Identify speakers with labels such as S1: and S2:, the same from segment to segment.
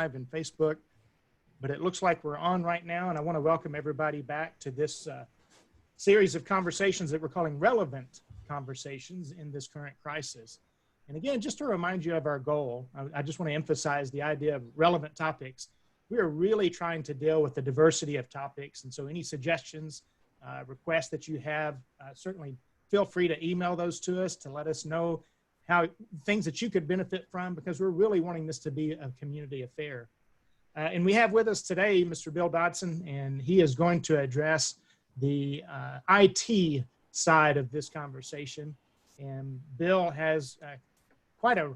S1: and Facebook, but it looks like we're on right now, and I want to welcome everybody back to this series of conversations that we're calling relevant conversations in this current crisis. And again, just to remind you of our goal, I just want to emphasize the idea of relevant topics. We are really trying to deal with the diversity of topics, and so any suggestions, requests that you have, certainly feel free to email those to us to let us know how things that you could benefit from, because we're really wanting this to be a community affair. And we have with us today Mr. Bill Dotson, and he is going to address the IT side of this conversation. And Bill has quite a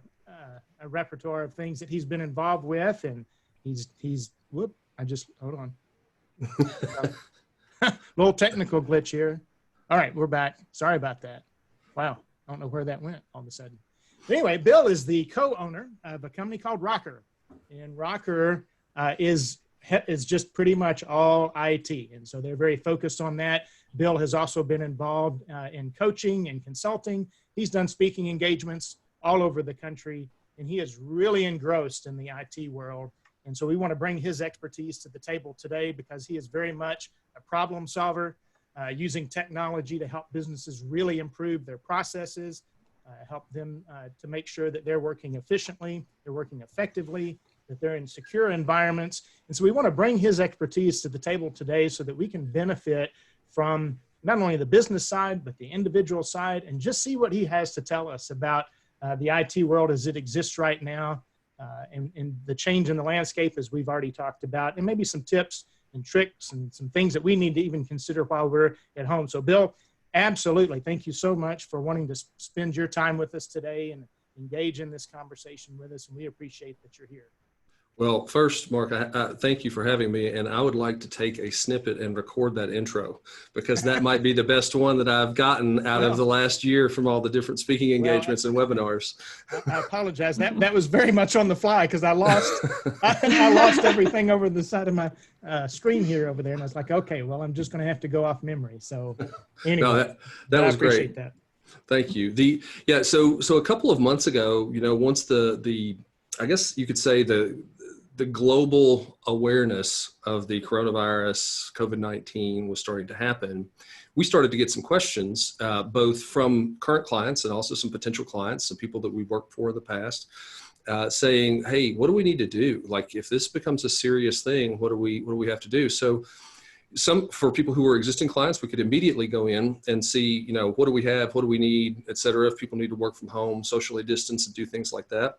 S1: repertoire of things that he's been involved with, and hold on. Little technical glitch here. All right, we're back. Sorry about that. Wow, I don't know where that went all of a sudden. But anyway, Bill is the co-owner of a company called Rocker, and Rocker is just pretty much all IT, and so they're very focused on that. Bill has also been involved in coaching and consulting. He's done speaking engagements all over the country, and he is really engrossed in the IT world. And so we want to bring his expertise to the table today, because he is very much a problem solver, using technology to help businesses really improve their processes, help them to make sure that they're working efficiently, they're working effectively, that they're in secure environments. And so we want to bring his expertise to the table today so that we can benefit from not only the business side, but the individual side, and just see what he has to tell us about the IT world as it exists right now, and the change in the landscape as we've already talked about, and maybe some tips and tricks and some things that we need to even consider while we're at home. So Bill, absolutely. Thank you so much for wanting to spend your time with us today and engage in this conversation with us. And we appreciate that you're here.
S2: Well, first, Mark, thank you for having me. And I would like to take a snippet and record that intro, because that might be the best one that I've gotten out of the last year from all the different speaking engagements and webinars.
S1: I apologize. That was very much on the fly, because I lost everything over the side of my screen here over there. And I was like, okay, well, I'm just going to have to go off memory. So anyway,
S2: no, that was great.
S1: That.
S2: Thank you. So a couple of months ago, once the I guess you could say the global awareness of the coronavirus, COVID-19, was starting to happen, we started to get some questions, both from current clients and also some potential clients, some people that we've worked for in the past, saying, hey, what do we need to do? Like, if this becomes a serious thing, what do we have to do? So for people who are existing clients, we could immediately go in and see, what do we have, what do we need, et cetera, if people need to work from home, socially distance, and do things like that.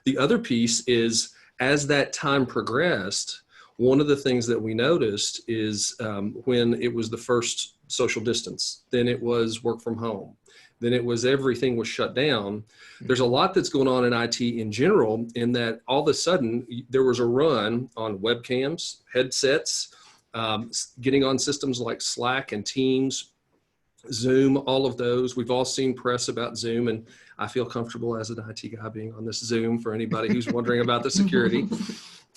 S2: The other piece is, as that time progressed, one of the things that we noticed is when it was the first social distance, then it was work from home, then it was everything was shut down. There's a lot that's going on in IT in general, in that all of a sudden there was a run on webcams, headsets, getting on systems like Slack and Teams, Zoom, all of those. We've all seen press about Zoom, and I feel comfortable as an IT guy being on this Zoom for anybody who's wondering about the security.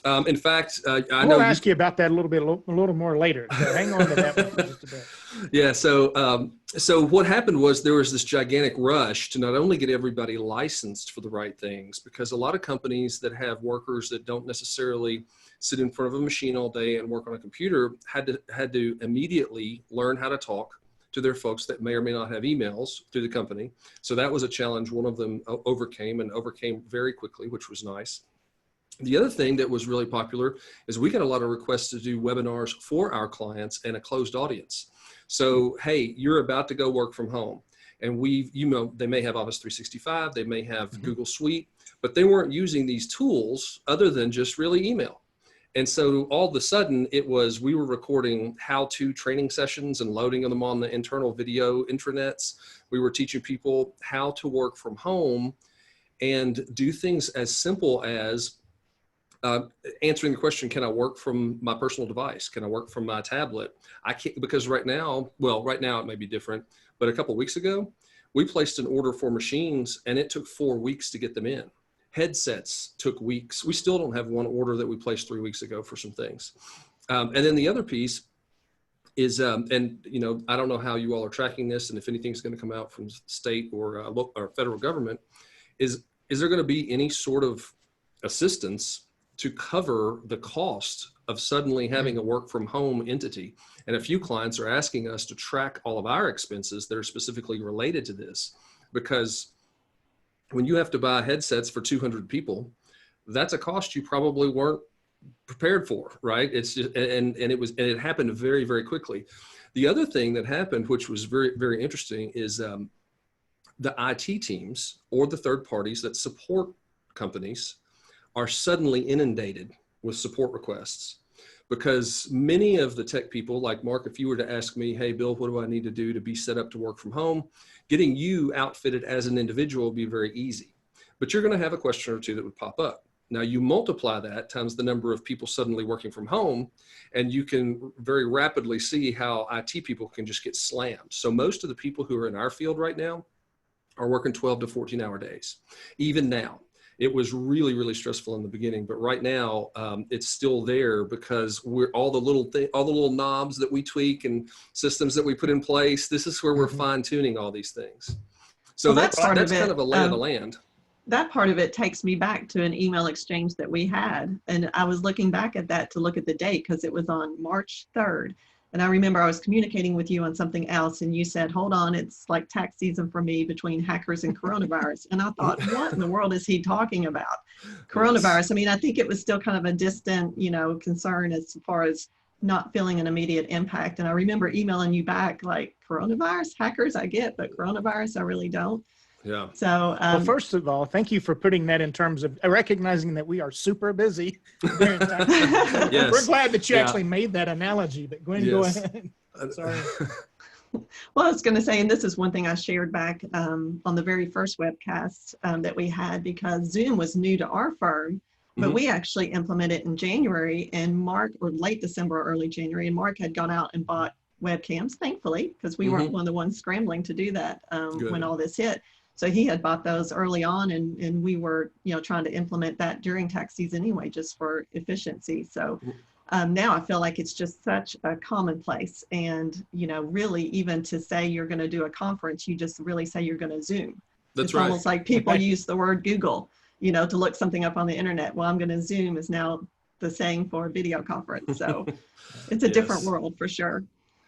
S2: In fact,
S1: I'll ask you about that a little more later. So hang on to that one for just a bit.
S2: Yeah. So what happened was there was this gigantic rush to not only get everybody licensed for the right things, because a lot of companies that have workers that don't necessarily sit in front of a machine all day and work on a computer had to immediately learn how to talk to their folks that may or may not have emails through the company. So that was a challenge one of them overcame very quickly, which was nice. The other thing that was really popular is we got a lot of requests to do webinars for our clients and a closed audience. So, hey, you're about to go work from home, and they may have Office 365, they may have Google Suite, but they weren't using these tools other than just really email. And so all of a sudden we were recording how-to training sessions and loading them on the internal video intranets. We were teaching people how to work from home and do things as simple as answering the question, can I work from my personal device? Can I work from my tablet? I can't, because right now it may be different, but a couple of weeks ago, we placed an order for machines and it took 4 weeks to get them in. Headsets took weeks. We still don't have one order that we placed 3 weeks ago for some things. And then the other piece is, I don't know how you all are tracking this, and if anything's going to come out from state or federal government, is there going to be any sort of assistance to cover the cost of suddenly having a work from home entity. And a few clients are asking us to track all of our expenses that are specifically related to this, because when you have to buy headsets for 200 people, that's a cost you probably weren't prepared for, right? It's just, and it happened very, very quickly. The other thing that happened, which was very, very interesting, is the IT teams or the third parties that support companies are suddenly inundated with support requests, because many of the tech people, like Mark, if you were to ask me, hey, Bill, what do I need to do to be set up to work from home? Getting you outfitted as an individual will be very easy, but you're going to have a question or two that would pop up. Now you multiply that times the number of people suddenly working from home, and you can very rapidly see how IT people can just get slammed. So most of the people who are in our field right now are working 12 to 14-hour days. Even now, it was really, really stressful in the beginning, but right now it's still there, because we're all the little knobs that we tweak and systems that we put in place. This is where we're fine tuning all these things. So
S3: well,
S2: that's
S3: kind
S2: of a lay of the land.
S3: That part of it takes me back to an email exchange that we had. And I was looking back at that to look at the date, because it was on March 3rd. And I remember I was communicating with you on something else, and you said, hold on, it's like tax season for me between hackers and coronavirus. And I thought, what in the world is he talking about? Coronavirus. Yes. I mean, I think it was still kind of a distant, concern as far as not feeling an immediate impact. And I remember emailing you back like, coronavirus, hackers I get, but coronavirus I really don't.
S2: Yeah.
S3: So,
S1: well, first of all, thank you for putting that in terms of recognizing that we are super busy. During time.
S2: Yes.
S1: We're glad that you actually made that analogy, but Gwen, go ahead. Sorry.
S3: Well, I was going to say, and this is one thing I shared back on the very first webcast that we had, because Zoom was new to our firm, but we actually implemented in January, and Mark, or late December, early January, and Mark had gone out and bought webcams, thankfully, because we weren't one of the ones scrambling to do that when all this hit. So he had bought those early on, and we were, trying to implement that during tax season anyway, just for efficiency. So now I feel like it's just such a commonplace. And, really, even to say you're going to do a conference, you just really say you're going to Zoom.
S2: That's right.
S3: It's almost like people use the word Google, to look something up on the internet. Well, I'm going to Zoom is now the saying for a video conference. So it's a different world for sure.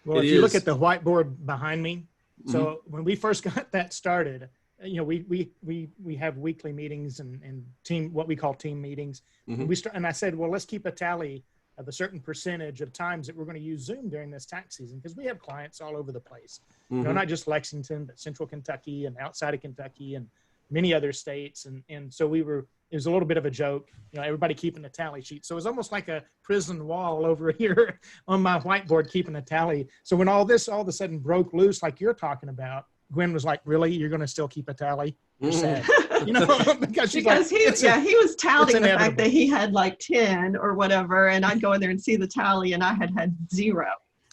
S1: Well, if you look at the whiteboard behind me, so when we first got that started, we have weekly meetings and what we call team meetings. And I said, well, let's keep a tally of a certain percentage of times that we're going to use Zoom during this tax season, because we have clients all over the place. Not just Lexington, but Central Kentucky and outside of Kentucky and many other states. And so it was a little bit of a joke, everybody keeping a tally sheet. So it was almost like a prison wall over here on my whiteboard, keeping a tally. So when all this all of a sudden broke loose, like you're talking about, Gwen was like, really? You're going to still keep a tally? You're sad. Because he
S3: was touting the fact that he had like 10 or whatever, and I'd go in there and see the tally, and I had zero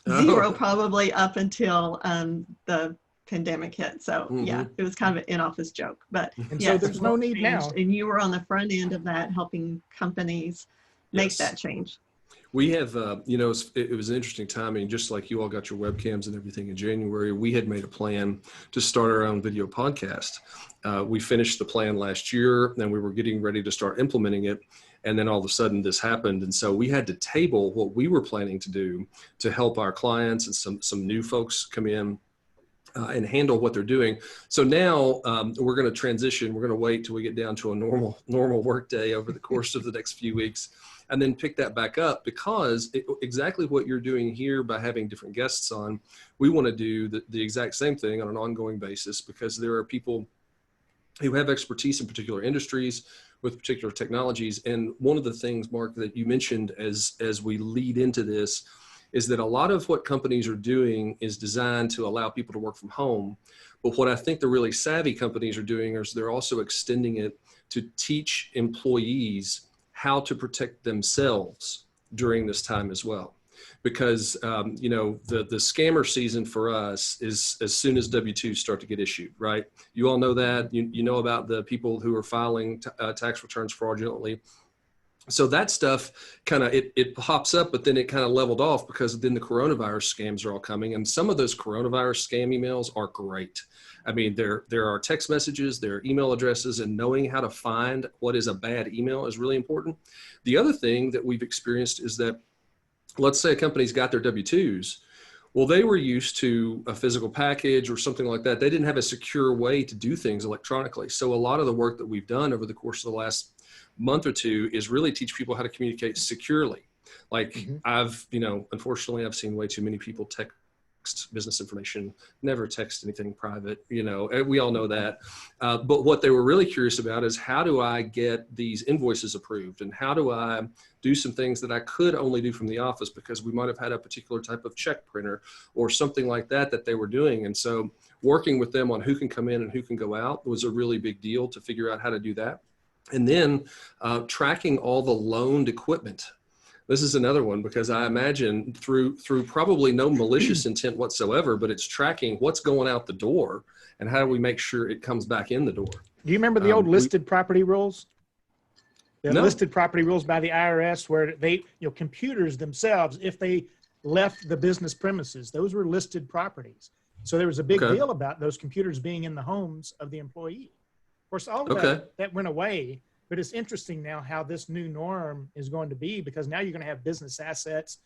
S3: probably up until the pandemic hit. So it was kind of an in-office joke, but
S1: so there's no need now.
S3: And you were on the front end of that, helping companies make that change.
S2: We have, it was an interesting timing, just like you all got your webcams and everything in January. We had made a plan to start our own video podcast. We finished the plan last year, and we were getting ready to start implementing it. And then all of a sudden this happened. And so we had to table what we were planning to do to help our clients and some new folks come in and handle what they're doing. So now we're going to transition. We're going to wait till we get down to a normal work day over the course of the next few weeks, and then pick that back up, because exactly what you're doing here by having different guests on, we want to do the exact same thing on an ongoing basis, because there are people who have expertise in particular industries with particular technologies. And one of the things, Mark, that you mentioned as we lead into this is that a lot of what companies are doing is designed to allow people to work from home. But what I think the really savvy companies are doing is they're also extending it to teach employees how to protect themselves during this time as well. Because, the scammer season for us is as soon as W-2s start to get issued, right? You all know that. You know about the people who are filing tax returns fraudulently. So that stuff kind of, it pops up, but then it kind of leveled off because then the coronavirus scams are all coming. And some of those coronavirus scam emails are great. I mean, there are text messages, there are email addresses, and knowing how to find what is a bad email is really important. The other thing that we've experienced is that, let's say a company's got their W-2s. Well, they were used to a physical package or something like that. They didn't have a secure way to do things electronically. So a lot of the work that we've done over the course of the last month or two is really teach people how to communicate securely. Like unfortunately, I've seen way too many people text business information, never text anything private, we all know that. But what they were really curious about is, how do I get these invoices approved? And how do I do some things that I could only do from the office because we might have had a particular type of check printer or something like that they were doing. And so working with them on who can come in and who can go out was a really big deal to figure out how to do that. And then tracking all the loaned equipment. This is another one, because I imagine through probably no malicious intent whatsoever, but it's tracking what's going out the door and how do we make sure it comes back in the door.
S1: Do you remember the old listed property rules? The
S2: No.
S1: listed property rules by the IRS, where they, computers themselves, if they left the business premises, those were listed properties. So there was a big deal about those computers being in the homes of the employee. Of course, all of that went away. But it's interesting now how this new norm is going to be, because now you're going to have business assets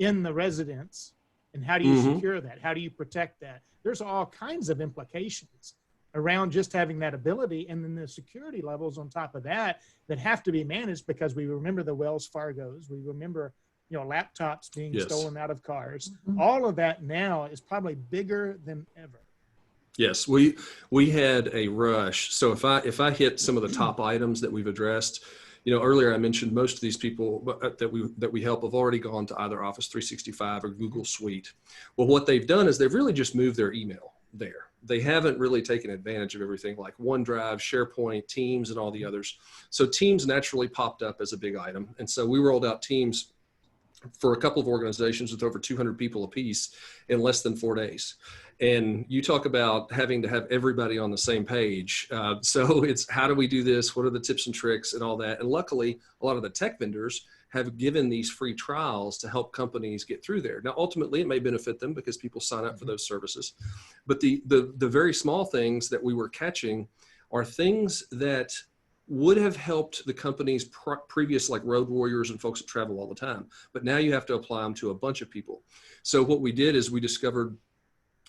S1: in the residence. And how do you secure that? How do you protect that? There's all kinds of implications around just having that ability. And then the security levels on top of that have to be managed, because we remember the Wells Fargos. We remember, laptops being stolen out of cars. All of that now is probably bigger than ever.
S2: Yes, we had a rush. So if I hit some of the top items that we've addressed, earlier I mentioned most of these people that we help have already gone to either Office 365 or Google Suite. Well, what they've done is they've really just moved their email there. They haven't really taken advantage of everything like OneDrive, SharePoint, Teams, and all the others. So Teams naturally popped up as a big item. And so we rolled out Teams for a couple of organizations with over 200 people apiece in less than 4 days. And you talk about having to have everybody on the same page. So it's, how do we do this? What are the tips and tricks and all that? And luckily, a lot of the tech vendors have given these free trials to help companies get through there. Now, ultimately, it may benefit them because people sign up for those services. But the very small things that we were catching are things that would have helped the company's previous, like road warriors and folks that travel all the time. But now you have to apply them to a bunch of people. So what we did is we discovered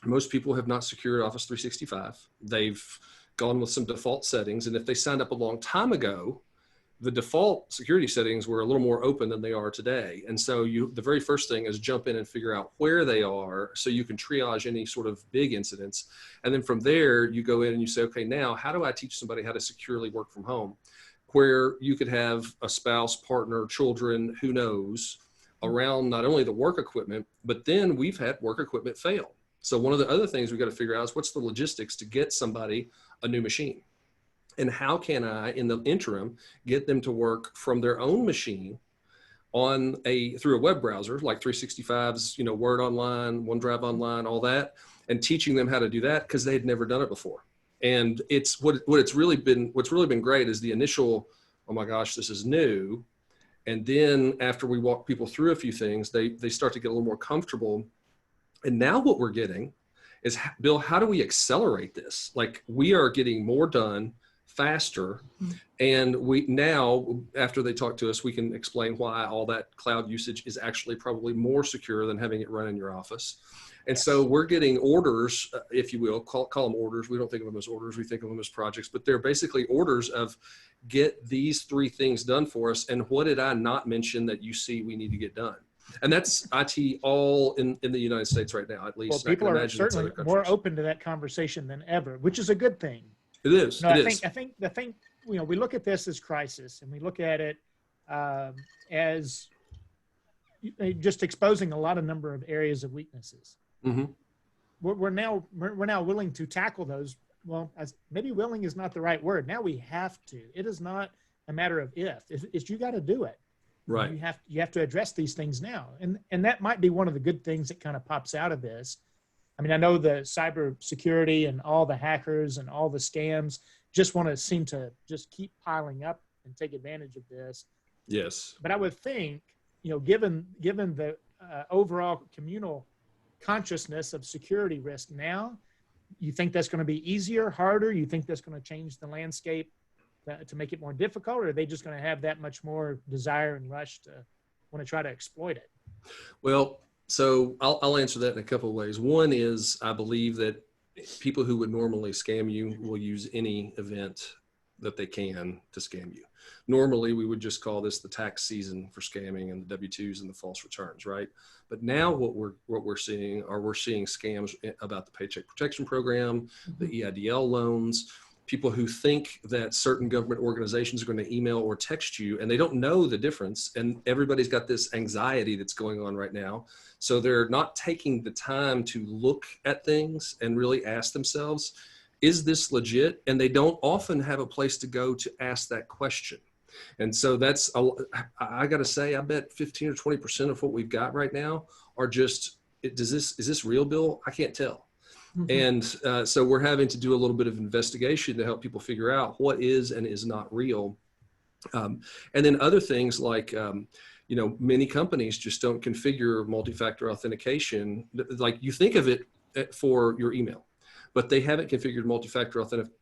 S2: most people have not secured Office 365. They've gone with some default settings. And if they signed up a long time ago, the default security settings were a little more open than they are today. And so the very first thing is jump in and figure out where they are so you can triage any sort of big incidents. And then from there, you go in and you say, okay, now how do I teach somebody how to securely work from home? Where you could have a spouse, partner, children, who knows, around not only the work equipment, but then we've had work equipment fail. So one of the other things we've got to figure out is what's the logistics to get somebody a new machine? And how can I, in the interim, get them to work from their own machine through a web browser, like 365's, Word Online, OneDrive Online, all that, and teaching them how to do that because they had never done it before. And it's what's really been great is the initial, oh my gosh, this is new. And then after we walk people through a few things, they start to get a little more comfortable. And now what we're getting is, Bill, how do we accelerate this? Like, we are getting more done faster. And we now, after they talk to us, we can explain why all that cloud usage is actually probably more secure than having it run in your office. And so we're getting orders, if you will, call them orders. We don't think of them as orders. We think of them as projects, but they're basically orders of, get these 3 things done for us. And what did I not mention that you see we need to get done? And that's IT all in the United States right now, at least.
S1: Well, people are certainly more open to that conversation than ever, which is a good thing.
S2: It is.
S1: I think the thing, we look at this as crisis, and we look at it as just exposing a lot of number of areas of weaknesses. Mm-hmm. We're now willing to tackle those. Well, maybe willing is not the right word. Now we have to. It is not a matter of if. It's you got to do it.
S2: Right.
S1: You have to address these things now. And that might be one of the good things that kind of pops out of this. I mean, I know the cybersecurity and all the hackers and all the scams just want to seem to just keep piling up and take advantage of this.
S2: Yes.
S1: But I would think, given the overall communal consciousness of security risk now, you think that's going to be easier, harder? You think that's going to change the landscape to make it more difficult, or are they just going to have that much more desire and rush to want to try to exploit it?
S2: Well, so I'll answer that in a couple of ways. One is I believe that people who would normally scam you will use any event that they can to scam you. Normally, we would just call this the tax season for scamming and the W-2s and the false returns, right? But now what we're seeing scams about the Paycheck Protection Program, the EIDL loans, people who think that certain government organizations are going to email or text you, and they don't know the difference. And everybody's got this anxiety that's going on right now. So they're not taking the time to look at things and really ask themselves, is this legit? And they don't often have a place to go to ask that question. And so I got to say, I bet 15 or 20% of what we've got right now are just, is this real, Bill? I can't tell. And so we're having to do a little bit of investigation to help people figure out what is and is not real. And then other things like, many companies just don't configure multi-factor authentication. Like you think of it for your email, but they haven't configured multi-factor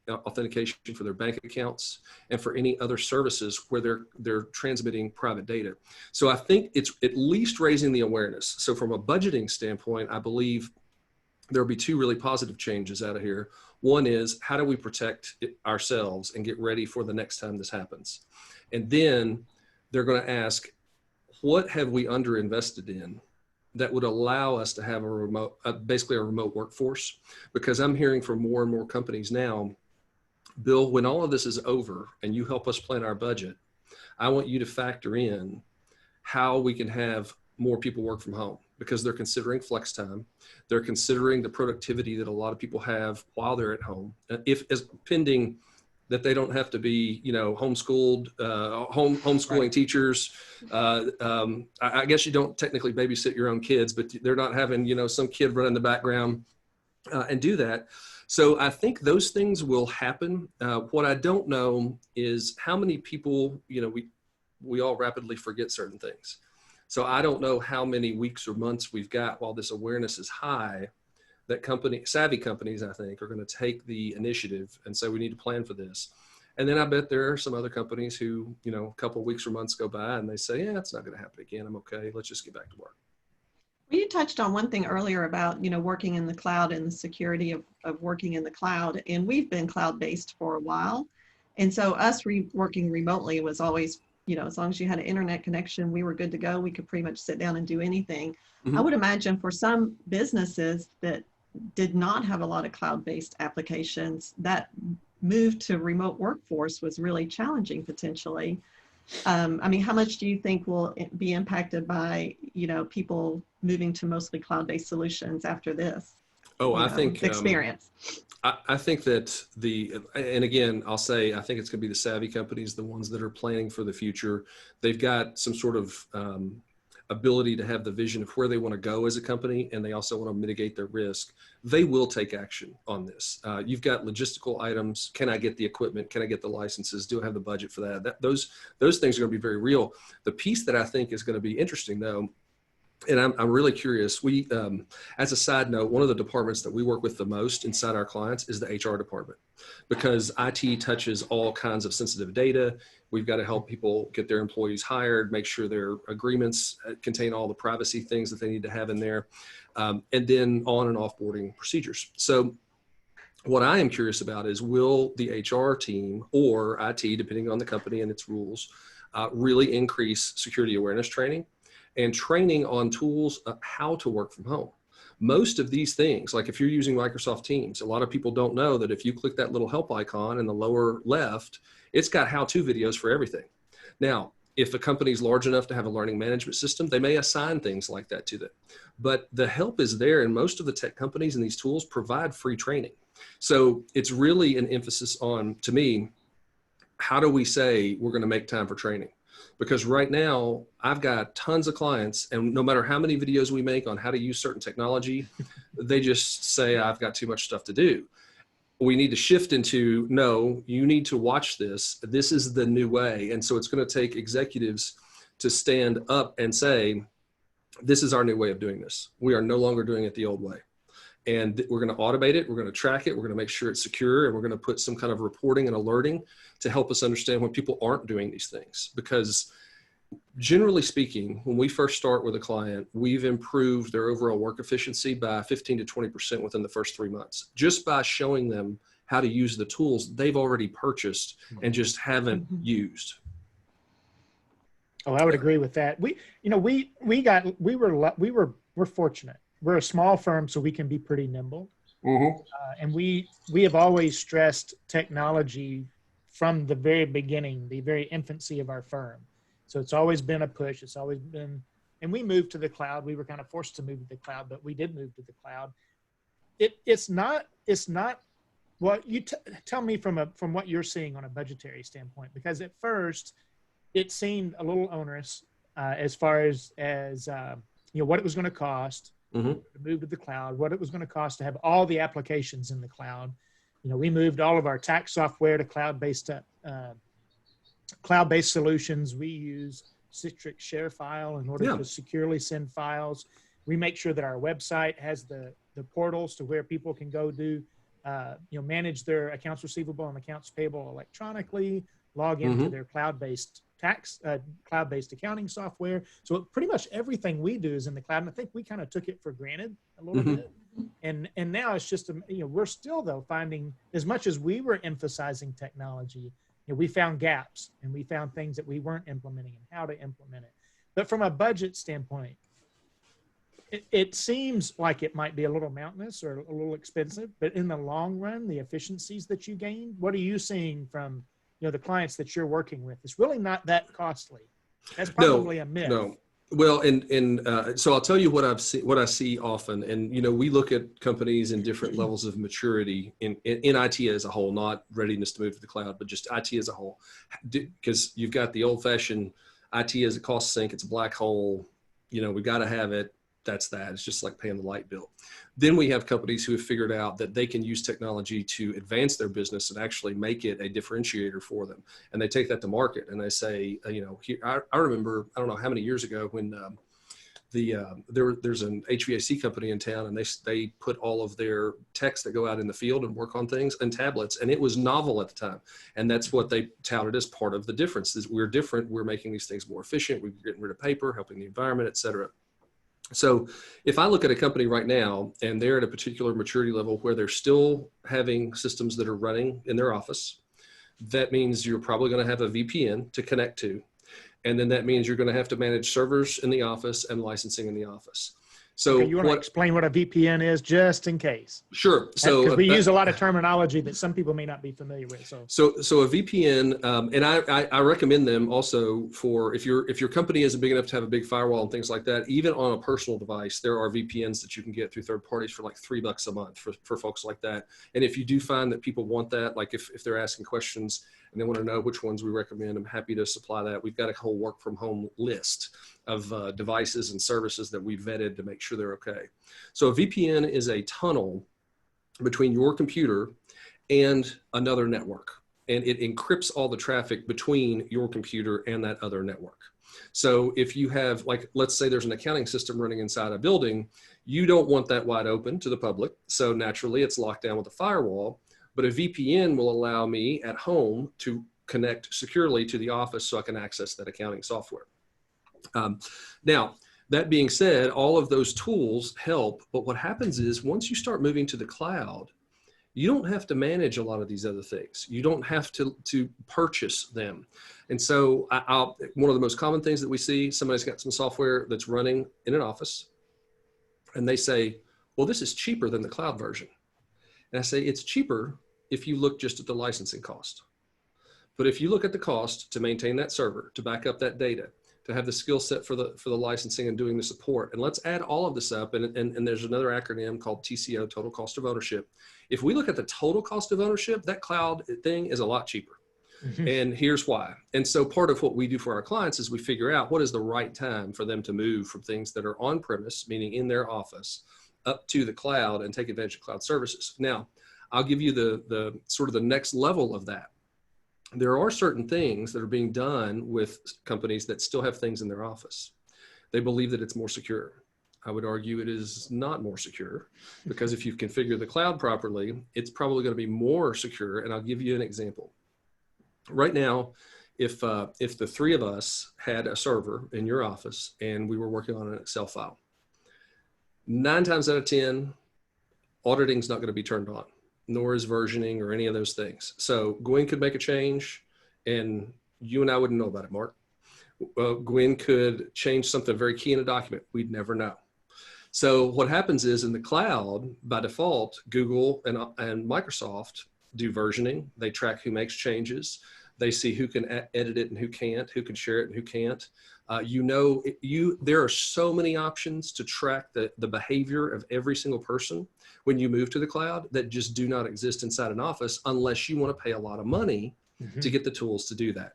S2: authentication for their bank accounts and for any other services where they're transmitting private data. So I think it's at least raising the awareness. So from a budgeting standpoint, I believe there'll be two really positive changes out of here. One is, how do we protect ourselves and get ready for the next time this happens? And then they're going to ask, what have we underinvested in that would allow us to have basically a remote workforce? Because I'm hearing from more and more companies now, Bill, when all of this is over and you help us plan our budget, I want you to factor in how we can have more people work from home, because they're considering flex time. They're considering the productivity that a lot of people have while they're at home. Pending that they don't have to be, homeschooling
S1: Right.
S2: teachers. I guess you don't technically babysit your own kids, but they're not having, some kid run in the background and do that. So I think those things will happen. What I don't know is how many people, we all rapidly forget certain things. So I don't know how many weeks or months we've got while this awareness is high that savvy companies, I think, are going to take the initiative and say, we need to plan for this. And then I bet there are some other companies who, a couple of weeks or months go by and they say, yeah, it's not going to happen again. I'm okay. Let's just get back to work.
S3: Well, you touched on one thing earlier about, working in the cloud and the security of working in the cloud. And we've been cloud-based for a while. And so us working remotely was always, as long as you had an internet connection, we were good to go. We could pretty much sit down and do anything. I would imagine for some businesses that did not have a lot of cloud-based applications, that move to remote workforce was really challenging potentially. How much do you think will be impacted by, people moving to mostly cloud-based solutions after this?
S2: I think
S3: experience.
S2: I think that and again, I'll say, I think it's going to be the savvy companies, the ones that are planning for the future. They've got some sort of ability to have the vision of where they want to go as a company, and they also want to mitigate their risk. They will take action on this. You've got logistical items. Can I get the equipment? Can I get the licenses? Do I have the budget for that? Those things are going to be very real. The piece that I think is going to be interesting, though, and I'm really curious. We, as a side note, one of the departments that we work with the most inside our clients is the HR department, because IT touches all kinds of sensitive data. We've got to help people get their employees hired, make sure their agreements contain all the privacy things that they need to have in there, and then on and offboarding procedures. So what I am curious about is, will the HR team or IT, depending on the company and its rules, really increase security awareness training and training on tools how to work from home? Most of these things, like if you're using Microsoft Teams, a lot of people don't know that if you click that little help icon in the lower left, it's got how-to videos for everything. Now, if a company is large enough to have a learning management system, they may assign things like that to them. But the help is there, and most of the tech companies and these tools provide free training. So it's really an emphasis on, to me, how do we say we're going to make time for training? Because right now, I've got tons of clients, and no matter how many videos we make on how to use certain technology, they just say, I've got too much stuff to do. we need to shift into, no, you need to watch this. This is the new way. And so it's going to take executives to stand up and say, this is our new way of doing this. We are no longer doing it the old way. And we're going to automate it. We're going to track it. We're going to make sure it's secure. And we're going to put some kind of reporting and alerting to help us understand when people aren't doing these things. Because generally speaking, when we first start with a client, we've improved their overall work efficiency by 15 to 20% within the first 3 months, just by showing them how to use the tools they've already purchased and just haven't used.
S1: Oh, I would agree with that. We're fortunate. We're a small firm, so we can be pretty nimble. And we have always stressed technology from the very beginning, the very infancy of our firm. So it's always been a push. It's always been, and we moved to the cloud. We were kind of forced to move to the cloud, but we did move to the cloud. It's not what you tell me from what you're seeing on a budgetary standpoint, because at first it seemed a little onerous as far as what it was going to cost to move to the cloud, what it was going to cost to have all the applications in the cloud. We moved all of our tax software to cloud-based solutions. We use Citrix ShareFile in order to securely send files. We make sure that our website has the portals to where people can go do, manage their accounts receivable and accounts payable electronically, log into their cloud-based cloud-based accounting software. So pretty much everything we do is in the cloud. And I think we kind of took it for granted a little bit. And now it's just, we're still though finding, as much as we were emphasizing technology, we found gaps and we found things that we weren't implementing and how to implement it. But from a budget standpoint, it seems like it might be a little mountainous or a little expensive, but in the long run, the efficiencies that you gain, what are you seeing from the clients that you're working with? It's really not that costly. That's probably a myth.
S2: No. Well, so I'll tell you what I see often. And, we look at companies in different levels of maturity in IT as a whole, not readiness to move to the cloud, but just IT as a whole. Because you've got the old fashioned IT as a cost sink. It's a black hole. We got to have it. That's that. It's just like paying the light bill. Then we have companies who have figured out that they can use technology to advance their business and actually make it a differentiator for them. And they take that to market and they say, I remember, I don't know how many years ago when there's an HVAC company in town, and they put all of their techs that go out in the field and work on things in tablets, and it was novel at the time. And that's what they touted as part of the difference is we're different. We're making these things more efficient. We're getting rid of paper, helping the environment, et cetera. So if I look at a company right now and they're at a particular maturity level where they're still having systems that are running in their office, that means you're probably going to have a VPN to connect to. And then that means you're going to have to manage servers in the office and licensing in the office. So
S1: you want to explain what a VPN is just in case?
S2: Sure. So
S1: because we use a lot of terminology that some people may not be familiar with.
S2: So a VPN, and I recommend them also for if your company isn't big enough to have a big firewall and things like that. Even on a personal device, there are VPNs that you can get through third parties for like $3 a month for folks like that. And if you do find that people want that, like if they're asking questions and they want to know which ones we recommend, I'm happy to supply that. We've got a whole work from home list of devices and services that we vetted to make sure they're okay. So a VPN is a tunnel between your computer and another network, and it encrypts all the traffic between your computer and that other network. So if you have, like, let's say there's an accounting system running inside a building, you don't want that wide open to the public. So naturally it's locked down with a firewall, but a VPN will allow me at home to connect securely to the office so I can access that accounting software. Now, that being said, all of those tools help, but what happens is once you start moving to the cloud, you don't have to manage a lot of these other things. You don't have to purchase them. And so one of the most common things that we see, somebody's got some software that's running in an office and they say, well, this is cheaper than the cloud version. And I say, it's cheaper if you look just at the licensing cost. But if you look at the cost to maintain that server, to back up that data, to have the skill set for the licensing and doing the support. And let's add all of this up. And there's another acronym called TCO, total cost of ownership. If we look at the total cost of ownership, that cloud thing is a lot cheaper. And here's why. And so part of what we do for our clients is we figure out what is the right time for them to move from things that are on premise, meaning in their office, up to the cloud and take advantage of cloud services. Now, I'll give you the sort of the next level of that. There are certain things that are being done with companies that still have things in their office. They believe that it's more secure. I would argue it is not more secure, because if you configure the cloud properly, it's probably going to be more secure. And I'll give you an example. Right now, if the three of us had a server in your office and we were working on an Excel file, 9 times out of 10, auditing is not going to be turned on, nor is versioning or any of those things. So Gwen could make a change and you and I wouldn't know about it, Mark. Gwen could change something very key in a document. We'd never know. So what happens is in the cloud, by default, Google and Microsoft do versioning. They track who makes changes. They see who can edit it and who can't, who can share it and who can't. There are so many options to track the behavior of every single person when you move to the cloud that just do not exist inside an office unless you want to pay a lot of money to get the tools to do that.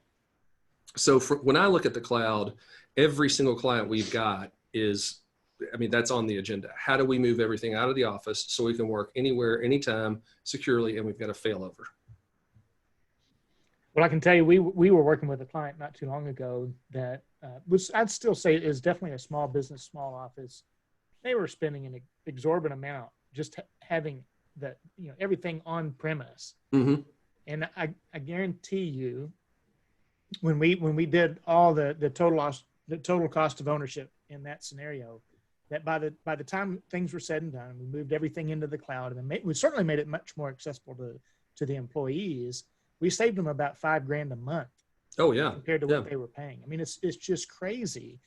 S2: So when I look at the cloud, every single client we've got that's on the agenda. How do we move everything out of the office so we can work anywhere, anytime, securely, and we've got a failover?
S1: Well, I can tell you, we were working with a client not too long ago that I'd still say is definitely a small business, small office. They were spending an exorbitant amount just having everything on premise. Mm-hmm. And I guarantee you, when we did all the total cost of ownership in that scenario, that by the time things were said and done, we moved everything into the cloud, and we certainly made it much more accessible to the employees. We saved them about $5,000 a month.
S2: Oh yeah,
S1: compared to what they were paying. I mean, it's just crazy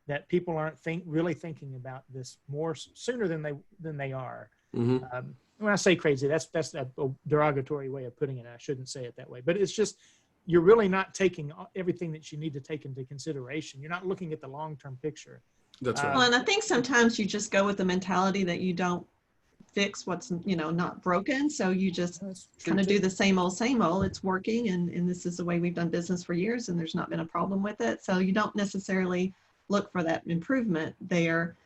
S1: that people aren't really thinking about this more sooner than they are. Mm-hmm. When I say crazy, that's a derogatory way of putting it. I shouldn't say it that way, but it's just you're really not taking everything that you need to take into consideration. You're not looking at the long-term picture.
S2: That's right.
S3: Well, and I think sometimes you just go with the mentality that you don't fix what's not broken, so you just kind of do the same old. It's working, and this is the way we've done business for years, and there's not been a problem with it. So you don't necessarily look for that improvement there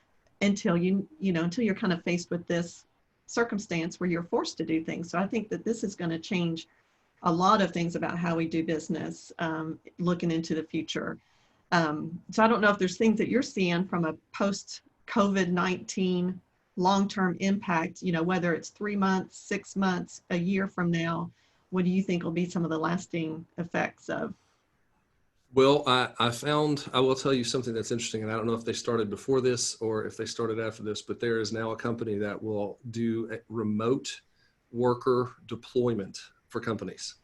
S3: until until you're kind of faced with this circumstance where you're forced to do things. So I think that this is going to change a lot of things about how we do business, looking into the future. So I don't know if there's things that you're seeing from a post-COVID-19 long-term impact, whether it's 3 months, 6 months, a year from now. What do you think will be some of the lasting effects of?
S2: Well, I will tell you something that's interesting, and I don't know if they started before this or if they started after this, but there is now a company that will do a remote worker deployment for companies.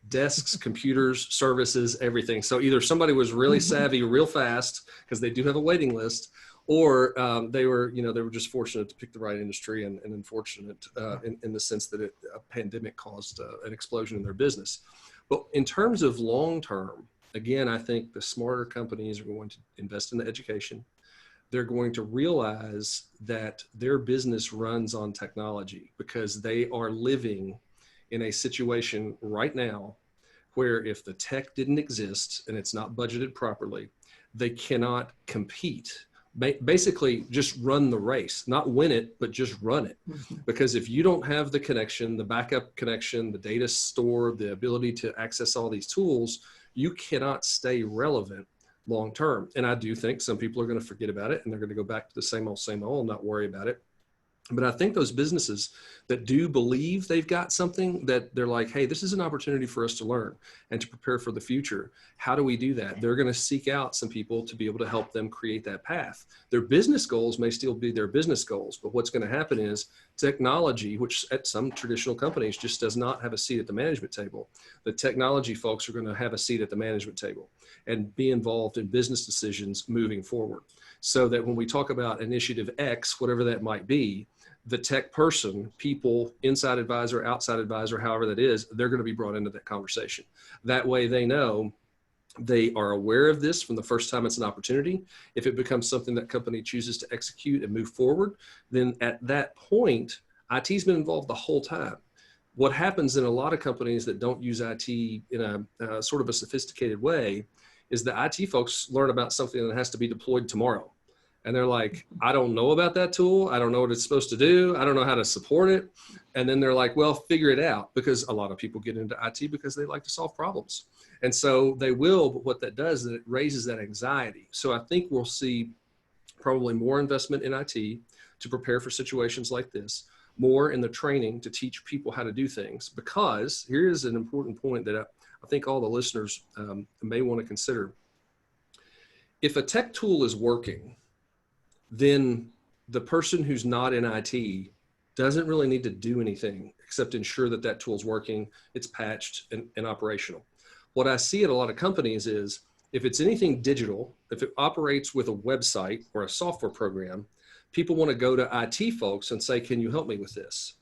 S2: Desks, computers, services, everything. So either somebody was really savvy real fast, because they do have a waiting list, or they were just fortunate to pick the right industry and unfortunate in the sense that a pandemic caused an explosion in their business. But in terms of long-term, again, I think the smarter companies are going to invest in the education. They're going to realize that their business runs on technology, because they are living in a situation right now where if the tech didn't exist and it's not budgeted properly, they cannot compete. Basically just run the race, not win it, but just run it. Because if you don't have the connection, the backup connection, the data store, the ability to access all these tools, you cannot stay relevant long-term. And I do think some people are going to forget about it and they're going to go back to the same old, and not worry about it. But I think those businesses that do believe they've got something that they're like, hey, this is an opportunity for us to learn and to prepare for the future. How do we do that? They're going to seek out some people to be able to help them create that path. Their business goals may still be their business goals, but what's going to happen is technology, which at some traditional companies just does not have a seat at the management table. The technology folks are going to have a seat at the management table and be involved in business decisions moving forward. So that when we talk about initiative X, whatever that might be, the tech person, people, inside advisor, outside advisor, however that is, they're going to be brought into that conversation. That way they know they are aware of this from the first time it's an opportunity. If it becomes something that company chooses to execute and move forward, then at that point, IT's been involved the whole time. What happens in a lot of companies that don't use IT in a sort of a sophisticated way is the IT folks learn about something that has to be deployed tomorrow. And they're like, I don't know about that tool. I don't know what it's supposed to do. I don't know how to support it. And then they're like, well, figure it out, because a lot of people get into IT because they like to solve problems. And so they will, but what that does is it raises that anxiety. So I think we'll see probably more investment in IT to prepare for situations like this, more in the training to teach people how to do things, because here is an important point that I think all the listeners may want to consider. If a tech tool is working, then the person who's not in IT doesn't really need to do anything except ensure that that tool's working, it's patched and operational. What I see at a lot of companies is if it's anything digital, if it operates with a website or a software program, people want to go to IT folks and say, can you help me with this?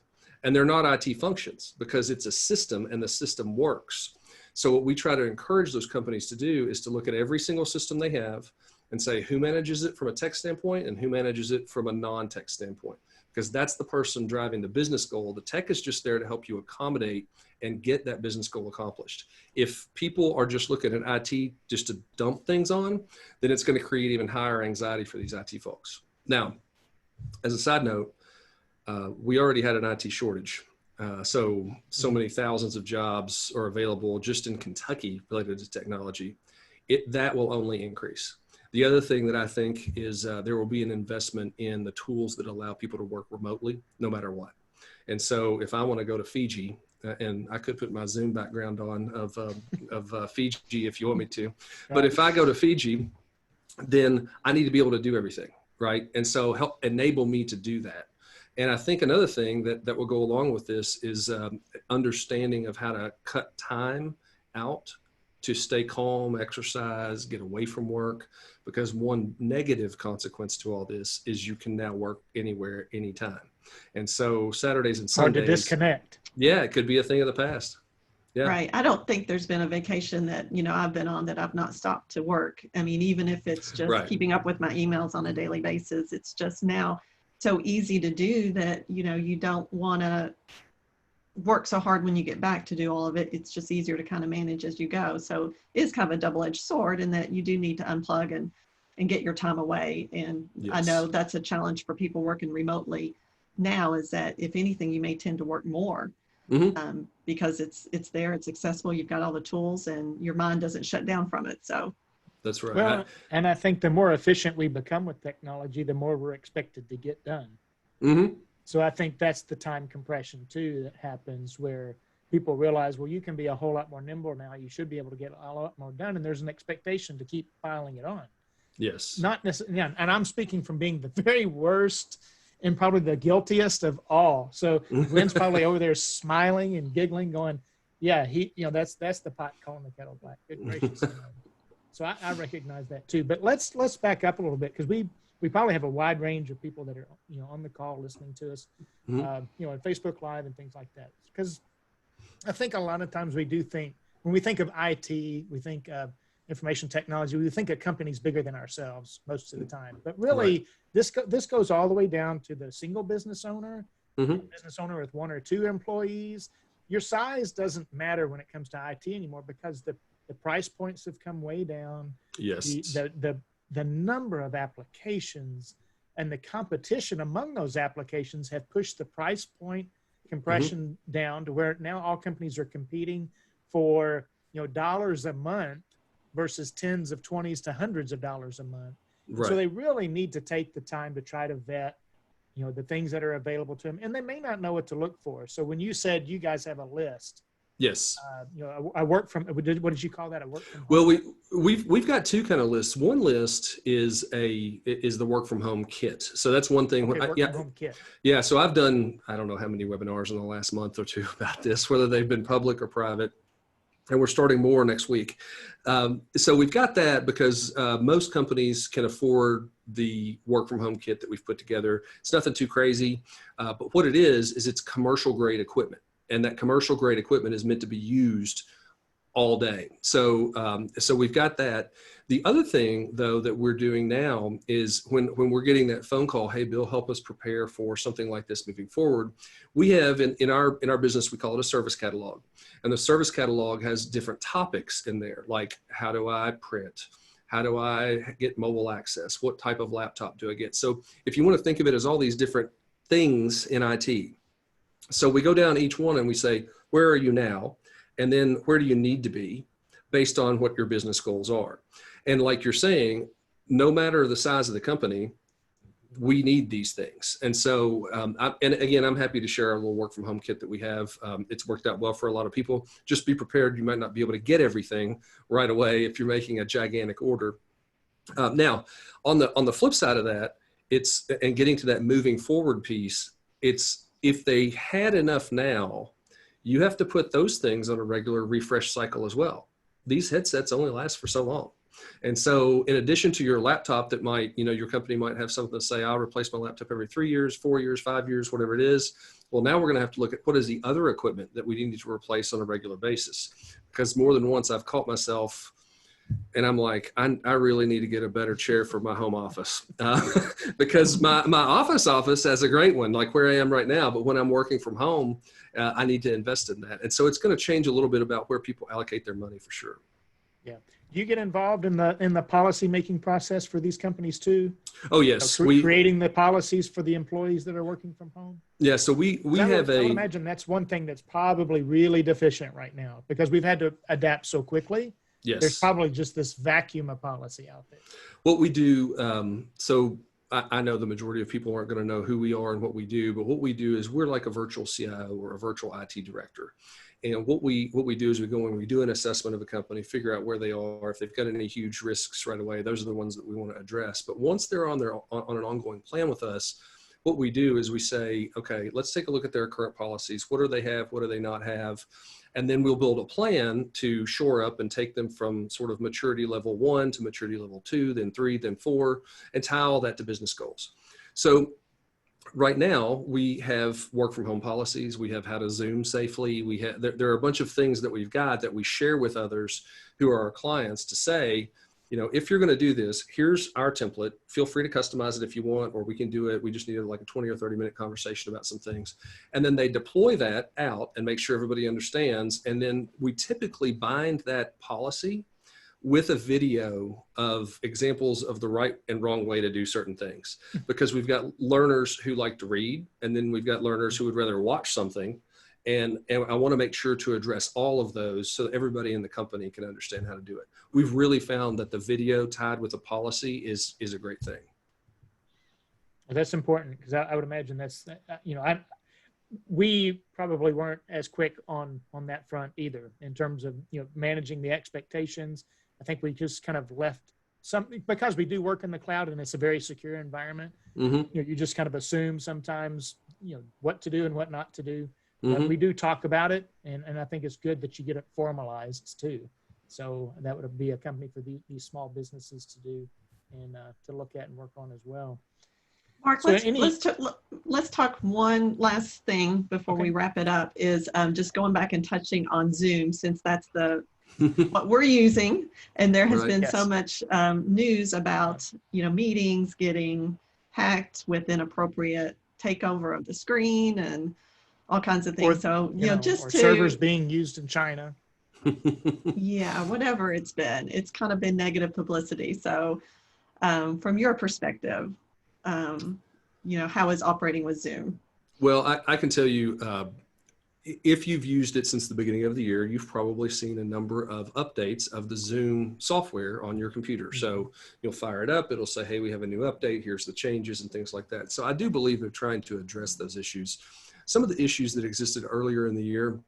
S2: And they're not IT functions because it's a system and the system works. So what we try to encourage those companies to do is to look at every single system they have and say, who manages it from a tech standpoint and who manages it from a non-tech standpoint? Because that's the person driving the business goal. The tech is just there to help you accommodate and get that business goal accomplished. If people are just looking at IT just to dump things on, then it's going to create even higher anxiety for these IT folks. Now, as a side note, we already had an IT shortage. So many thousands of jobs are available just in Kentucky related to technology. That will only increase. The other thing that I think is there will be an investment in the tools that allow people to work remotely, no matter what. And so if I want to go to Fiji, and I could put my Zoom background on of Fiji if you want me to, but if I go to Fiji, then I need to be able to do everything, right? And so help enable me to do that. And I think another thing that will go along with this is understanding of how to cut time out to stay calm, exercise, get away from work, because one negative consequence to all this is you can now work anywhere, anytime. And so Saturdays and Sundays.
S1: Hard to disconnect.
S2: Yeah, it could be a thing of the past. Yeah.
S3: Right. I don't think there's been a vacation that, I've been on that I've not stopped to work. I mean, even if it's just keeping up with my emails on a daily basis, it's just now so easy to do that, you don't want to work so hard when you get back to do all of it. It's just easier to kind of manage as you go. So it's kind of a double-edged sword in that you do need to unplug and get your time away. And yes. I know that's a challenge for people working remotely now, is that if anything, you may tend to work more because it's there, it's accessible, you've got all the tools, and your mind doesn't shut down from it. So
S2: that's right.
S1: Well, and I think the more efficient we become with technology, the more we're expected to get done. Mm-hmm. So I think that's the time compression too that happens, where people realize, well, you can be a whole lot more nimble now. You should be able to get a lot more done. And there's an expectation to keep piling it on.
S2: Yes.
S1: Not necessarily. Yeah, and I'm speaking from being the very worst and probably the guiltiest of all. So Lynn's probably over there smiling and giggling, going, yeah, that's the pot calling the kettle black. Good gracious. So I recognize that too. But let's back up a little bit, because we probably have a wide range of people that are on the call listening to us, on Facebook Live and things like that. Because I think a lot of times we do think, when we think of IT, we think of information technology, we think of companies bigger than ourselves most of the time. But really, this goes all the way down to the single business owner, business owner with 1 or 2 employees. Your size doesn't matter when it comes to IT anymore, because the price points have come way down.
S2: Yes.
S1: The number of applications and the competition among those applications have pushed the price point compression down to where now all companies are competing for dollars a month versus tens of 20s to hundreds of dollars a month. Right. So they really need to take the time to try to vet the things that are available to them, and they may not know what to look for. So when you said you guys have a list,
S2: yes,
S1: I work from. What did you call that? I work from home?
S2: Well, we've got 2 kind of lists. One list is the work from home kit. So that's one thing.
S1: Okay, work from home kit.
S2: Yeah. So I've done, I don't know how many webinars in the last month or 2 about this, whether they've been public or private, and we're starting more next week. So we've got that because most companies can afford the work from home kit that we've put together. It's nothing too crazy, but what it is it's commercial grade equipment. And that commercial grade equipment is meant to be used all day. So we've got that. The other thing, though, that we're doing now is when we're getting that phone call, hey, Bill, help us prepare for something like this moving forward. We have in our business, we call it a service catalog. And the service catalog has different topics in there, like how do I print? How do I get mobile access? What type of laptop do I get? So if you want to think of it as all these different things in IT. So we go down each one and we say, where are you now? And then where do you need to be based on what your business goals are? And like you're saying, no matter the size of the company, we need these things. And so, and again, I'm happy to share our little work from home kit that we have. It's worked out well for a lot of people. Just be prepared. You might not be able to get everything right away if you're making a gigantic order. Now, on the flip side of that, and getting to that moving forward piece, it's if they had enough now, you have to put those things on a regular refresh cycle as well. These headsets only last for so long. And so in addition to your laptop that might, your company might have something to say, I'll replace my laptop every 3 years, 4 years, 5 years, whatever it is. Well, now we're going to have to look at what is the other equipment that we need to replace on a regular basis. Because more than once I've caught myself and I'm like, I really need to get a better chair for my home office because my office has a great one, like where I am right now. But when I'm working from home, I need to invest in that. And so it's going to change a little bit about where people allocate their money for sure.
S1: Yeah. Do you get involved in the policy making process for these companies too?
S2: Oh, yes.
S1: Creating the policies for the employees that are working from home?
S2: Yeah. So we have
S1: I would imagine that's one thing that's probably really deficient right now because we've had to adapt so quickly.
S2: Yes.
S1: There's probably just this vacuum of policy out there.
S2: What we do, so I know the majority of people aren't going to know who we are and what we do, but what we do is we're like a virtual CIO or a virtual IT director. And what we do is we go and we do an assessment of a company, figure out where they are. If they've got any huge risks right away, those are the ones that we want to address. But once they're on an ongoing plan with us, what we do is we say, okay, let's take a look at their current policies. What do they have? What do they not have? And then we'll build a plan to shore up and take them from sort of maturity level 1 to maturity level 2, then 3, then 4, and tie all that to business goals. So right now we have work from home policies. We have how to Zoom safely. There are a bunch of things that we've got that we share with others who are our clients to say, if you're going to do this, here's our template. Feel free to customize it if you want, or we can do it. We just need like a 20 or 30 minute conversation about some things. And then they deploy that out and make sure everybody understands. And then we typically bind that policy with a video of examples of the right and wrong way to do certain things, because we've got learners who like to read, and then we've got learners who would rather watch something. And I want to make sure to address all of those so that everybody in the company can understand how to do it. We've really found that the video tied with a policy is a great thing.
S1: Well, that's important because I would imagine that's, we probably weren't as quick on that front either in terms of, managing the expectations. I think we just kind of left something because we do work in the cloud and it's a very secure environment. Mm-hmm. You just kind of assume sometimes, what to do and what not to do. Mm-hmm. We do talk about it, and I think it's good that you get it formalized too. So that would be a company for these small businesses to do and to look at and work on as well.
S3: Mark, so let's talk one last thing before we wrap it up. Is just going back and touching on Zoom, since that's what we're using, and there has been so much news about meetings getting hacked with inappropriate takeover of the screen and all kinds of things.
S1: Servers being used in China.
S3: Yeah, whatever it's kind of been negative publicity. So from your perspective, how is operating with Zoom?
S2: Well, I can tell you, if you've used it since the beginning of the year, you've probably seen a number of updates of the Zoom software on your computer. Mm-hmm. So you'll fire it up. It'll say, hey, we have a new update. Here's the changes and things like that. So I do believe they're trying to address those issues. Some of the issues that existed earlier in the year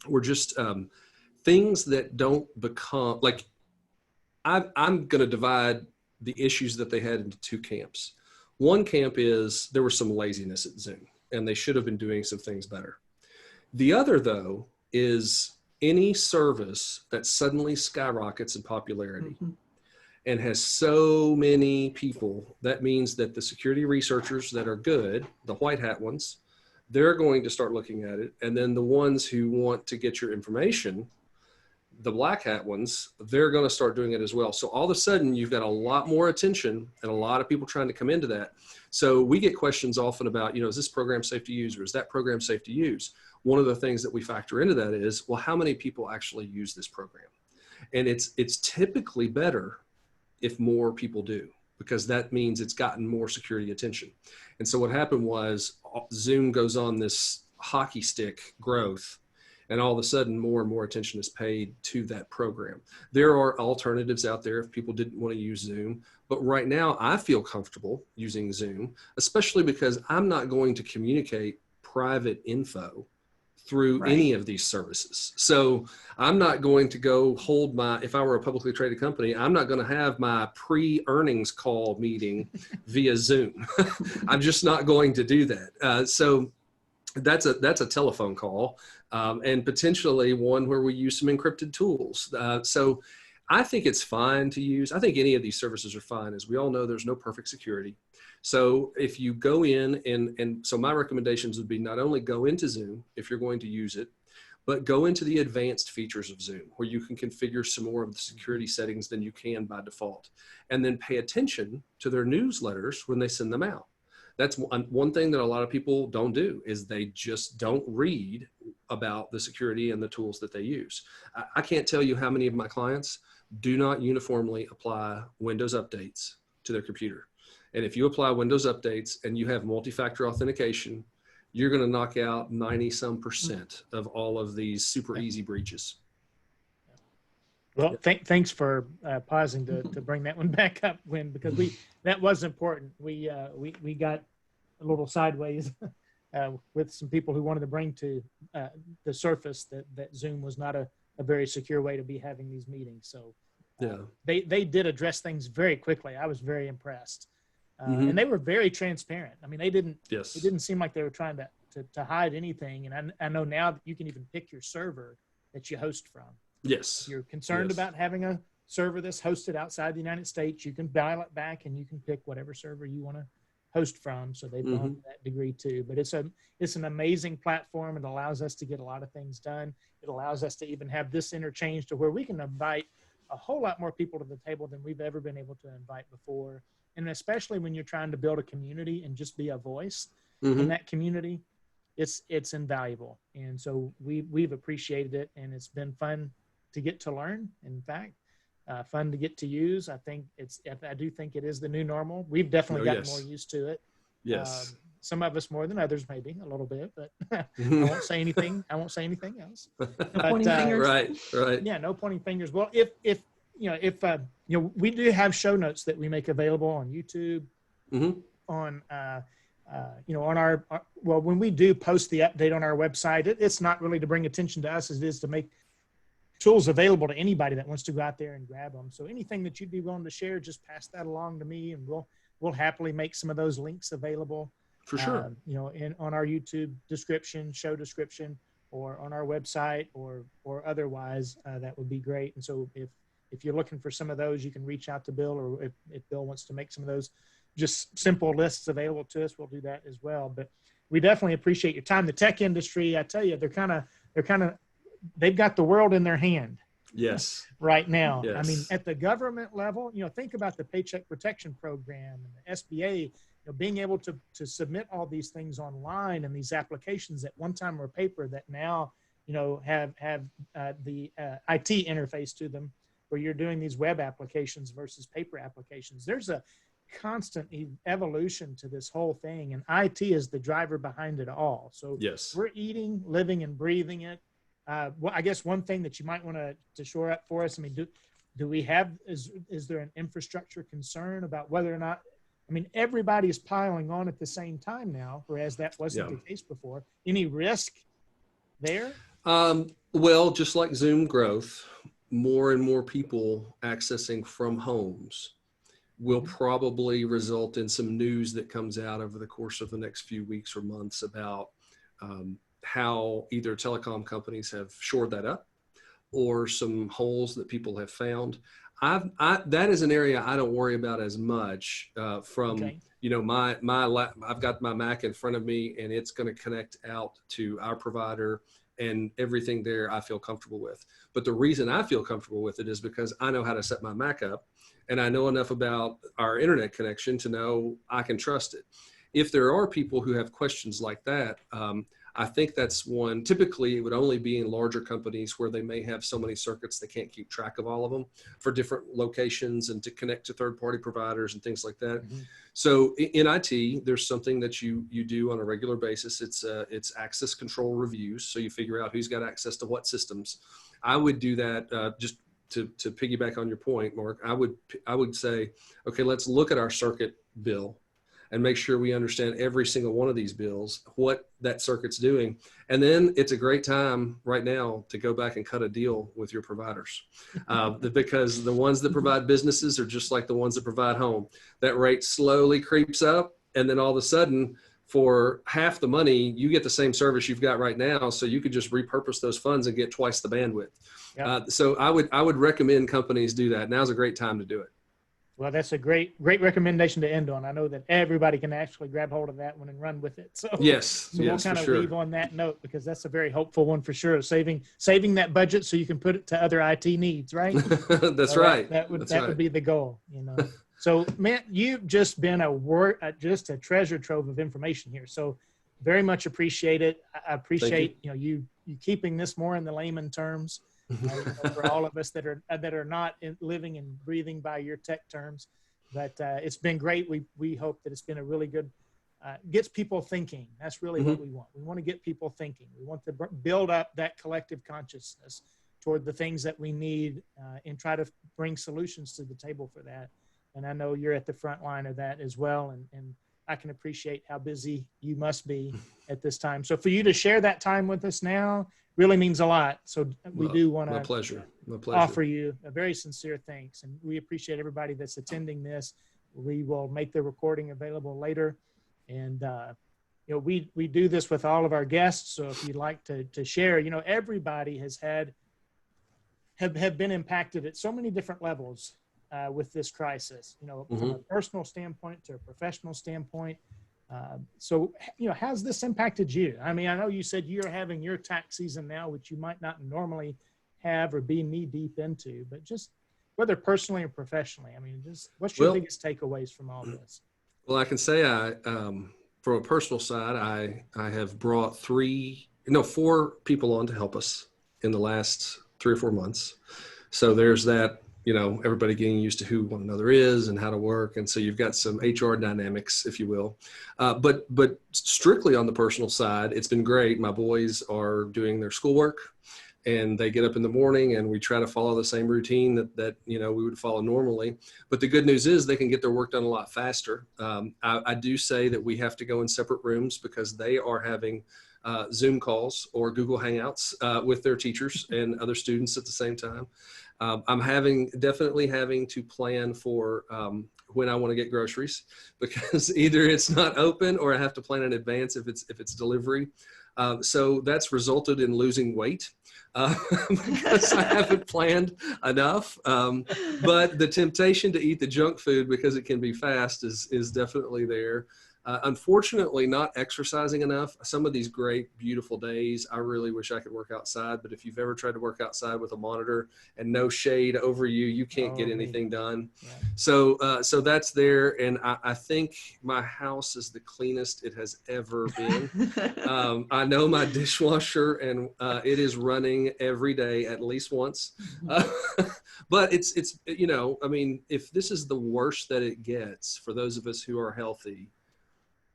S2: were just things that don't become like, I'm going to divide the issues that they had into two camps. One camp is there was some laziness at Zoom and they should have been doing some things better. The other, though, is any service that suddenly skyrockets in popularity and has so many people, that means that the security researchers that are good, the white hat ones, they're going to start looking at it. And then the ones who want to get your information, the black hat ones, they're going to start doing it as well. So all of a sudden you've got a lot more attention and a lot of people trying to come into that. So we get questions often about, is this program safe to use or is that program safe to use? One of the things that we factor into that is, well, how many people actually use this program? And it's typically better if more people do, because that means it's gotten more security attention. And so what happened was Zoom goes on this hockey stick growth, and all of a sudden more and more attention is paid to that program. There are alternatives out there if people didn't want to use Zoom, but right now I feel comfortable using Zoom, especially because I'm not going to communicate private info through any of these services. So I'm not going to go hold if I were a publicly traded company, I'm not going to have my pre-earnings call meeting via Zoom. I'm just not going to do that. So that's a telephone call, and potentially one where we use some encrypted tools. So I think it's fine to use. I think any of these services are fine. As we all know, there's no perfect security. So if you go in and so my recommendations would be not only go into Zoom if you're going to use it, but go into the advanced features of Zoom where you can configure some more of the security settings than you can by default. And then pay attention to their newsletters when they send them out. That's one thing that a lot of people don't do, is they just don't read about the security and the tools that they use. I can't tell you how many of my clients do not uniformly apply Windows updates to their computer. And if you apply Windows updates and you have multi-factor authentication, you're going to knock out 90% of all of these super easy breaches.
S1: Well, thanks for pausing to bring that one back up, because that was important. We got a little sideways with some people who wanted to bring to the surface that Zoom was not a very secure way to be having these meetings. So they did address things very quickly. I was very impressed. And they were very transparent. I mean, it didn't seem like they were trying to hide anything. And I know now that you can even pick your server that you host from.
S2: Yes.
S1: If you're concerned about having a server that's hosted outside the United States, you can dial it back and you can pick whatever server you want to host from. So they've gone to that degree too. But it's an amazing platform. It allows us to get a lot of things done. It allows us to even have this interchange to where we can invite a whole lot more people to the table than we've ever been able to invite before. And especially when you're trying to build a community and just be a voice in that community, it's invaluable. And so we've appreciated it, and it's been fun to get to learn. In fact, fun to get to use. I do think it is the new normal. We've definitely gotten more used to it.
S2: Yes.
S1: Some of us more than others, maybe a little bit, but I won't say anything. I won't say anything else.
S3: Pointing fingers.
S2: Right.
S1: Yeah, no pointing fingers. Well, if we do have show notes that we make available on YouTube, on when we do post the update on our website, it's not really to bring attention to us as it is to make tools available to anybody that wants to go out there and grab them. So anything that you'd be willing to share, just pass that along to me, and we'll happily make some of those links available.
S2: For sure.
S1: On our YouTube description, show description, or on our website, or otherwise, that would be great. And so if you're looking for some of those, you can reach out to Bill, or if Bill wants to make some of those just simple lists available to us, we'll do that as well. But we definitely appreciate your time. The tech industry, I tell you, they've got the world in their hand.
S2: Yes.
S1: Right now.
S2: Yes.
S1: I mean, at the government level, think about the Paycheck Protection Program and the SBA, being able to submit all these things online, and these applications that one time were paper that now, have the IT interface to them, where you're doing these web applications versus paper applications. There's a constant evolution to this whole thing, and IT is the driver behind it all. So we're eating, living, and breathing it. Well, I guess one thing that you might want to shore up for us, I mean, do we have, is there an infrastructure concern about whether or not, I mean, everybody is piling on at the same time now, whereas that wasn't the case before. Any risk there?
S2: Well, just like Zoom growth, more and more people accessing from homes will probably result in some news that comes out over the course of the next few weeks or months about how either telecom companies have shored that up, or some holes that people have found. That is an area I don't worry about as much I've got my Mac in front of me, and it's going to connect out to our provider, and everything there I feel comfortable with. But the reason I feel comfortable with it is because I know how to set my Mac up, and I know enough about our internet connection to know I can trust it. If there are people who have questions like that, I think that's one. Typically, it would only be in larger companies where they may have so many circuits they can't keep track of all of them for different locations and to connect to third-party providers and things like that.
S1: Mhm.
S2: So in IT, there's something that you do on a regular basis. It's access control reviews. So you figure out who's got access to what systems. I would do that just to piggyback on your point, Mark. I would say, okay, let's look at our circuit bill and make sure we understand every single one of these bills, what that circuit's doing. And then it's a great time right now to go back and cut a deal with your providers because the ones that provide businesses are just like the ones that provide home. That rate slowly creeps up, and then all of a sudden, for half the money, you get the same service you've got right now. So you could just repurpose those funds and get twice the bandwidth.
S1: Yep.
S2: So I would recommend companies do that. Now's a great time to do it.
S1: Well, that's a great recommendation to end on. I know that everybody can actually grab hold of that one and run with it. So
S2: yes,
S1: we'll kind of leave on that note because that's a very hopeful one for sure. Saving that budget so you can put it to other IT needs, right?
S2: That's
S1: so
S2: right.
S1: That would be the goal, you know. So, man, you've just been just a treasure trove of information here. So, very much appreciate it. I appreciate you keeping this more in the layman terms. For all of us that are not living and breathing by your tech terms, but it's been great. We hope that it's been a really good, gets people thinking. That's really what we want. We want to get people thinking. We want to build up that collective consciousness toward the things that we need and try to bring solutions to the table for that. And I know you're at the front line of that as well. And I can appreciate how busy you must be at this time. So for you to share that time with us now really means a lot. So we do want to offer you a very sincere thanks. And we appreciate everybody that's attending this. We will make the recording available later. And, we do this with all of our guests. So if you'd like to share, everybody have been impacted at so many different levels with this crisis, from a personal standpoint to a professional standpoint. So, how's this impacted you? I mean, I know you said you're having your tax season now, which you might not normally have or be knee deep into, but just whether personally or professionally, I mean, just what's your biggest takeaways from all this?
S2: Well, I can say from a personal side, I have brought 4 people on to help us in the last 3 or 4 months. So there's that, everybody getting used to who one another is and how to work. And so you've got some HR dynamics, if you will. But strictly on the personal side, it's been great. My boys are doing their schoolwork and they get up in the morning and we try to follow the same routine that we would follow normally. But the good news is they can get their work done a lot faster. I do say that we have to go in separate rooms because they are having Zoom calls or Google Hangouts with their teachers and other students at the same time. I'm definitely having to plan for when I want to get groceries because either it's not open or I have to plan in advance if it's delivery. So that's resulted in losing weight because I haven't planned enough. But the temptation to eat the junk food because it can be fast is definitely there. Unfortunately, not exercising enough. Some of these great, beautiful days, I really wish I could work outside. But if you've ever tried to work outside with a monitor and no shade over you, you can't get anything done. Yeah. So that's there. And I think my house is the cleanest it has ever been. I know my dishwasher and it is running every day at least once. But it's I mean, if this is the worst that it gets for those of us who are healthy,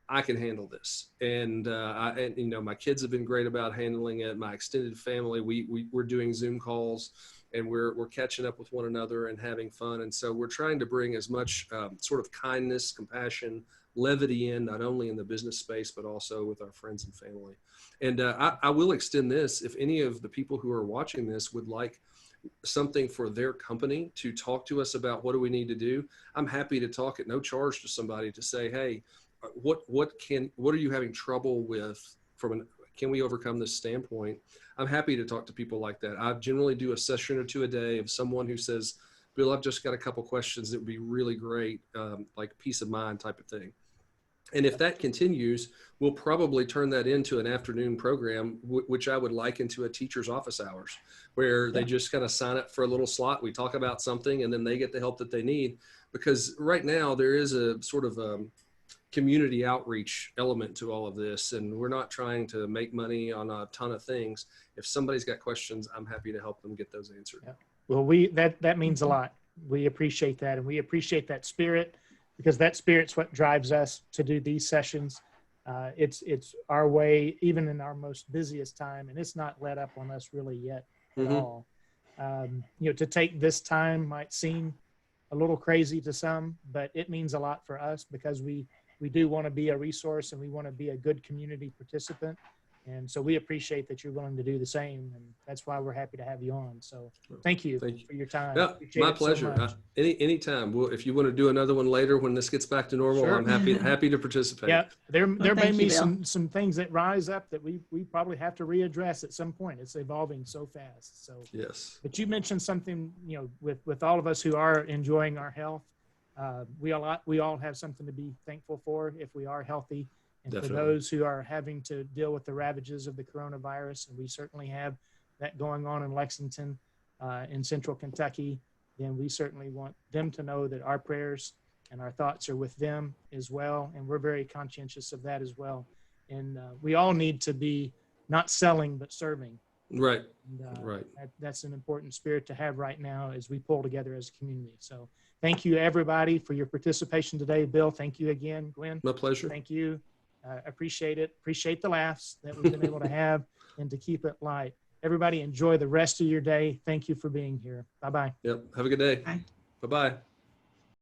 S2: I can handle this. And my kids have been great about handling it. My extended family, we're doing Zoom calls and we're catching up with one another and having fun. And so we're trying to bring as much sort of kindness, compassion, levity in, not only in the business space, but also with our friends and family. And I will extend this. If any of the people who are watching this would like something for their company to talk to us about what do we need to do, I'm happy to talk at no charge to somebody to say, hey, what are you having trouble with can we overcome this standpoint? I'm happy to talk to people like that. I generally do a session or 2 a day of someone who says, Bill, I've just got a couple questions that would be really great, like peace of mind type of thing. And if that continues, we'll probably turn that into an afternoon program, which I would liken to a teacher's office hours, where they just kind of sign up for a little slot. We talk about something and then they get the help that they need. Because right now there is a sort of community outreach element to all of this. And we're not trying to make money on a ton of things. If somebody's got questions, I'm happy to help them get those answered.
S1: Yeah. Well, that means a lot. We appreciate that. And we appreciate that spirit, because that spirit's what drives us to do these sessions. It's our way, even in our most busiest time, and it's not let up on us really yet at all. To take this time might seem a little crazy to some, but it means a lot for us, because we do want to be a resource and we want to be a good community participant. And so we appreciate that you're willing to do the same. And that's why we're happy to have you on. So thank you for your time.
S2: Yeah, my pleasure. Anytime. Well, if you want to do another one later when this gets back to normal,
S1: Sure.
S2: I'm happy to participate.
S1: Yeah, there may be
S3: Bill.
S1: some things that rise up that we probably have to readdress at some point. It's evolving so fast. So
S2: Yes.
S1: But you mentioned something, with all of us who are enjoying our health, we all have something to be thankful for if we are healthy. And
S2: Definitely.
S1: for those who are having to deal with the ravages of the coronavirus, and we certainly have that going on in Lexington, in central Kentucky, then we certainly want them to know that our prayers and our thoughts are with them as well. And we're very conscientious of that as well. And we all need to be not selling, but serving.
S2: Right.
S1: And,
S2: right.
S1: That's an important spirit to have right now as we pull together as a community. So thank you, everybody, for your participation today. Bill, thank you again. Gwen,
S2: My pleasure.
S1: thank you. Appreciate it. Appreciate the laughs that we've been able to have and to keep it light. Everybody enjoy the rest of your day. Thank you for being here. Bye-bye.
S2: Yep. Have a good day.
S3: Bye.
S2: Bye-bye.